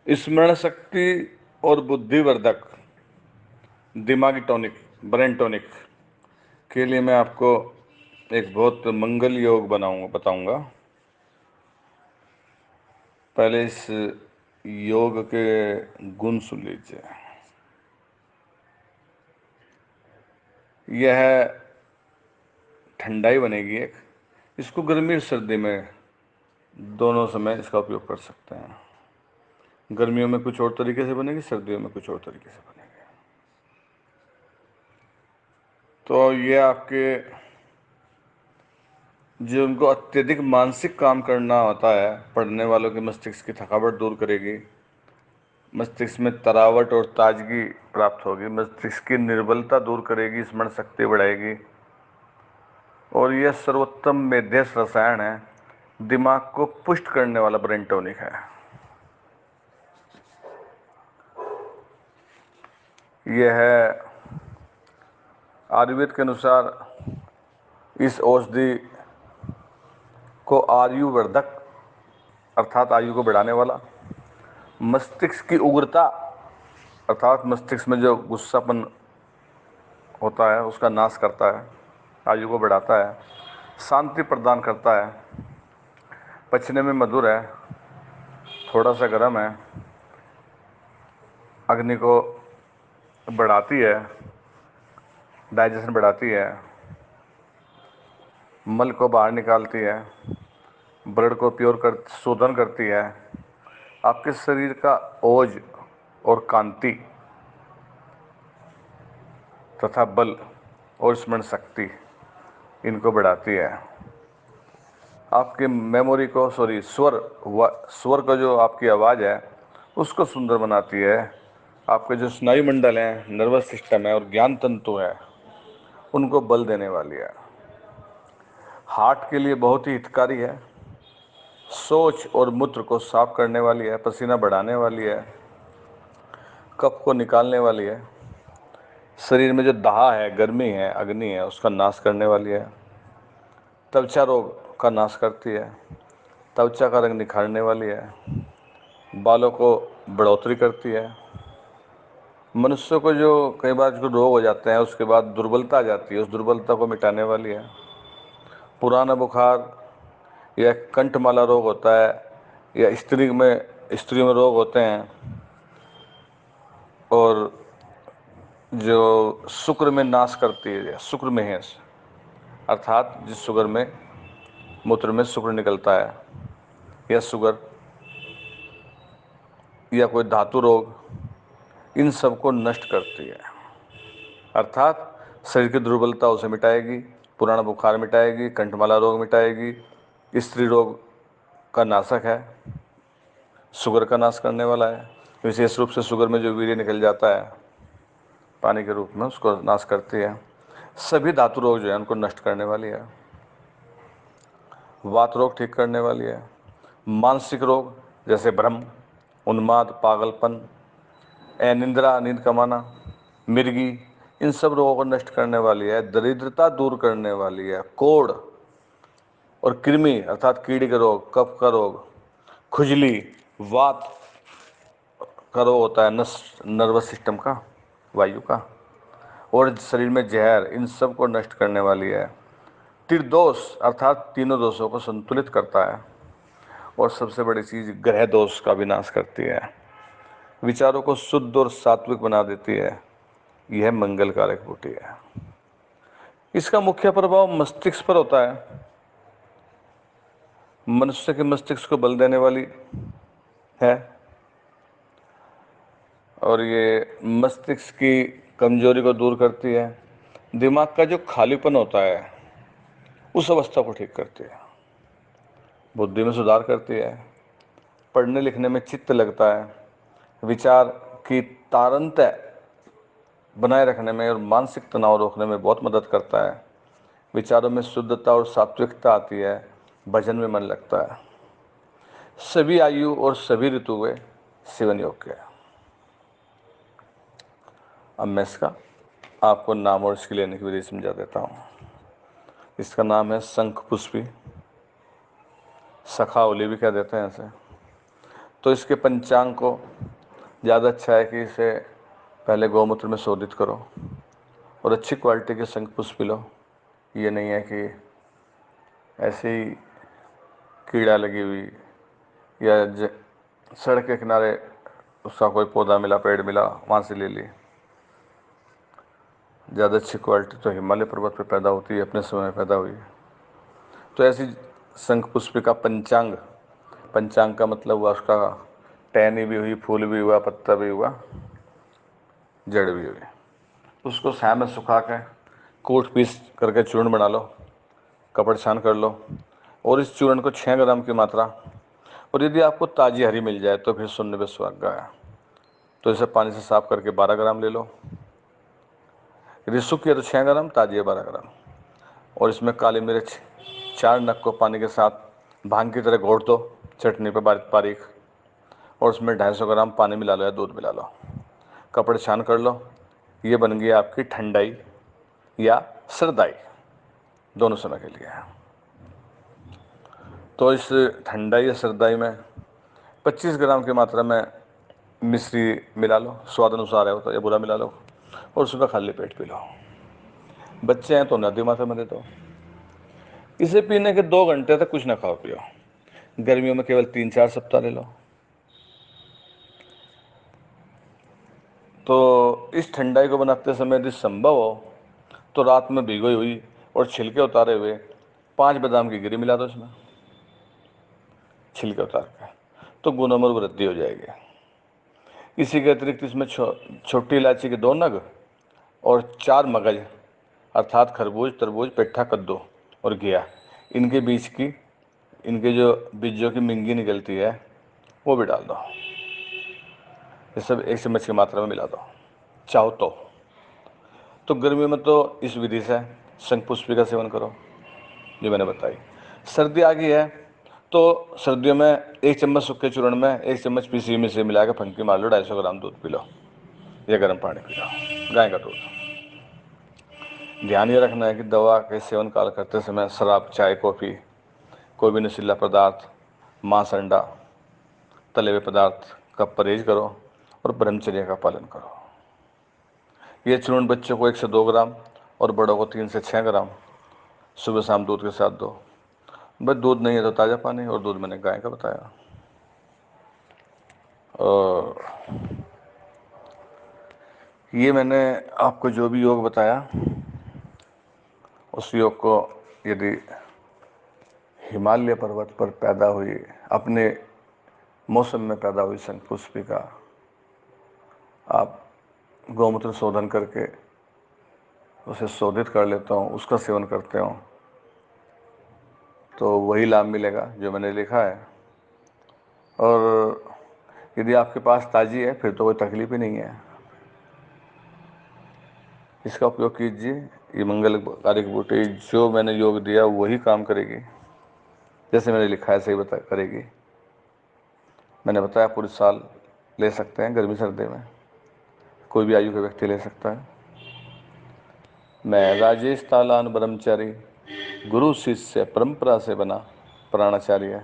स्मरण शक्ति और बुद्धिवर्धक दिमागी टॉनिक, ब्रेन टॉनिक के लिए मैं आपको एक बहुत मंगल योग बताऊंगा। पहले इस योग के गुण सुन लीजिए। यह ठंडाई बनेगी एक। इसको गर्मी और सर्दी में दोनों समय इसका उपयोग कर सकते हैं। गर्मियों में कुछ और तरीके से बनेगी, सर्दियों में कुछ और तरीके से बनेगी। तो ये आपके जो उनको अत्यधिक मानसिक काम करना होता है, पढ़ने वालों के मस्तिष्क की थकावट दूर करेगी, मस्तिष्क में तरावट और ताजगी प्राप्त होगी, मस्तिष्क की निर्बलता दूर करेगी, स्मरण शक्ति बढ़ाएगी। और यह सर्वोत्तम मेध्यस रसायन है, दिमाग को पुष्ट करने वाला ब्रेन टॉनिक है। यह है आयुर्वेद के अनुसार इस औषधि को आयुवर्धक अर्थात आयु को बढ़ाने वाला, मस्तिष्क की उग्रता अर्थात मस्तिष्क में जो गुस्सापन होता है उसका नाश करता है, आयु को बढ़ाता है, शांति प्रदान करता है, पचने में मधुर है, थोड़ा सा गर्म है, अग्नि को बढ़ाती है, डाइजेशन बढ़ाती है, मल को बाहर निकालती है, ब्लड को प्योर कर शोधन करती है, आपके शरीर का ओज और कांति तथा बल और स्मरण शक्ति इनको बढ़ाती है। आपके मेमोरी को स्वर का जो आपकी आवाज़ है उसको सुंदर बनाती है। आपके जो स्नायु मंडल हैं, नर्वस सिस्टम है और ज्ञान तंतु है, उनको बल देने वाली है। हार्ट के लिए बहुत ही हितकारी है, सोच और मूत्र को साफ करने वाली है, पसीना बढ़ाने वाली है, कफ को निकालने वाली है, शरीर में जो दाह है, गर्मी है, अग्नि है, उसका नाश करने वाली है, त्वचा रोग का नाश करती है, त्वचा का रंग निखारने वाली है, बालों को बढ़ोतरी करती है। मनुष्य को जो कई बार जो रोग हो जाते हैं उसके बाद दुर्बलता आ जाती है, उस दुर्बलता को मिटाने वाली है। पुराना बुखार या कंठमाला रोग होता है या स्त्रियों में रोग होते हैं, और जो शुक्र में नाश करती है, शुक्र में है अर्थात जिस शुगर में मूत्र में शुक्र निकलता है, या शुगर या कोई धातु रोग, इन सब को नष्ट करती है। अर्थात शरीर की दुर्बलता उसे मिटाएगी, पुराना बुखार मिटाएगी, कंठमाला रोग मिटाएगी, स्त्री रोग का नाशक है, शुगर का नाश करने वाला है। विशेष रूप से शुगर में जो वीर्य निकल जाता है पानी के रूप में, उसको नाश करती है। सभी धातु रोग जो है उनको नष्ट करने वाली है। वात रोग ठीक करने वाली है। मानसिक रोग जैसे भ्रम, उन्माद, पागलपन, अनिद्रा, नींद कमाना, मिर्गी, इन सब रोगों को नष्ट करने वाली है। दरिद्रता दूर करने वाली है। कोढ़ और कृमि अर्थात कीड़ी के रोग, कफ का रोग, खुजली, वात का रोग होता है, नर्वस सिस्टम का, वायु का, और शरीर में जहर, इन सब को नष्ट करने वाली है। त्रिदोष अर्थात तीनों दोषों को संतुलित करता है। और सबसे बड़ी चीज, ग्रह दोष का विनाश करती है, विचारों को शुद्ध और सात्विक बना देती है। यह मंगलकारक बूटी है। इसका मुख्य प्रभाव मस्तिष्क पर होता है। मनुष्य के मस्तिष्क को बल देने वाली है, और ये मस्तिष्क की कमजोरी को दूर करती है। दिमाग का जो खालीपन होता है उस अवस्था को ठीक करती है, बुद्धि में सुधार करती है, पढ़ने लिखने में चित्त लगता है, विचार की तारतम्य बनाए रखने में और मानसिक तनाव रोकने में बहुत मदद करता है। विचारों में शुद्धता और सात्विकता आती है, भजन में मन लगता है। सभी आयु और सभी ऋतु में सेवन योग्य है। अब मैं इसका आपको नाम और इसकी लेने की विधि समझा देता हूँ। इसका नाम है शंख पुष्पी, सखावली भी कह देते हैं इसे। तो इसके पंचांग को ज़्यादा अच्छा है कि इसे पहले गौमूत्र में शोधित करो और अच्छी क्वालिटी के शंख पुष्प लो। ये नहीं है कि ऐसे ही कीड़ा लगी हुई या सड़क के किनारे उसका कोई पौधा मिला, पेड़ मिला, वहाँ से ले ली। ज़्यादा अच्छी क्वालिटी तो हिमालय पर्वत पे पैदा होती है, अपने समय में पैदा हुई। तो ऐसी शंख पुष्प का पंचांग, पंचांग का मतलब हुआ उसका टहनी भी हुई, फूल भी हुआ, पत्ता भी हुआ, जड़ भी हुई। उसको छाया में सुखा के कूट पीस करके चूर्ण बना लो, कपड़ छान कर लो, और इस चूर्ण को 6 ग्राम की मात्रा, और यदि आपको ताज़ी हरी मिल जाए तो फिर सुनने पे सुहागा है। तो इसे पानी से साफ करके 12 ग्राम ले लो। यदि सूखी है तो 6 ग्राम, ताज़ी है 12 ग्राम। और इसमें काली मिर्च 4 नग को पानी के साथ भांग की तरह घोट दो चटनी पे बारीक बारीक, और उसमें 250 ग्राम पानी मिला लो या दूध मिला लो, कपड़े छान कर लो। ये बन गई आपकी ठंडाई या सर्दाई, दोनों समय के लिए है। तो इस ठंडाई या सर्दाई में 25 ग्राम की मात्रा में मिश्री मिला लो, स्वाद अनुसार है तो, या बुरा मिला लो, और सुबह खाली पेट पी लो। बच्चे हैं तो नदी मात्रा में दे दो। इसे पीने के 2 घंटे तक कुछ ना खाओ पियो। गर्मियों में केवल 3-4 सप्ताह ले लो। तो इस ठंडाई को बनाते समय यदि संभव हो तो रात में भिगोई हुई और छिलके उतारे हुए 5 बादाम की गिरी मिला दो इसमें, छिलके उतार के, तो गुणों में वृद्धि हो जाएगी। इसी के अतिरिक्त इसमें छोटी इलायची के 2 नग और 4 मगज अर्थात खरबूज, तरबूज, पेठा, कद्दू और घिया, इनके बीच की, इनके जो बीजों की मिंगी निकलती है वो भी डाल दो। ये सब 1 चम्मच की मात्रा में मिला दो चाहो तो गर्मियों में तो इस विधि से शंख पुष्पी का सेवन करो जो मैंने बताई। सर्दी आ गई है तो सर्दियों में 1 चम्मच सूखे चूर्ण में 1 चम्मच पीसी हुई मिश्री मिला के फंकी मार लो, 250 ग्राम दूध पी लो या गर्म पानी पी लो, गाय का दूध। ध्यान ये रखना है कि दवा के सेवन काल करते समय शराब, चाय, कॉफ़ी, कोई भी नशीला पदार्थ, मांस, अंडा, तले हुए पदार्थ का परहेज करो और ब्रह्मचर्य का पालन करो। ये चूर्ण बच्चों को 1 से 2 ग्राम और बड़ों को 3 से 6 ग्राम सुबह शाम दूध के साथ दो। बस दूध नहीं है तो ताज़ा पानी, और दूध मैंने गाय का बताया। और ये मैंने आपको जो भी योग बताया उस योग को यदि हिमालय पर्वत पर पैदा हुई, अपने मौसम में पैदा हुई शंख पुष्पी का आप गौमूत्र शोधन करके उसे शोधित कर लेता हूँ, उसका सेवन करते हो तो वही लाभ मिलेगा जो मैंने लिखा है। और यदि आपके पास ताज़ी है फिर तो कोई तकलीफ ही नहीं है। इसका उपयोग कीजिए। ये मंगलकारी बूटी जो मैंने योग दिया वही काम करेगी, जैसे मैंने लिखा है सही बता करेगी। मैंने बताया पूरे साल ले सकते हैं, गर्मी सर्दी में कोई भी आयु का व्यक्ति ले सकता है। मैं राजेश तालान ब्रह्मचारी, गुरु शिष्य परंपरा से बना प्राणाचार्य। आ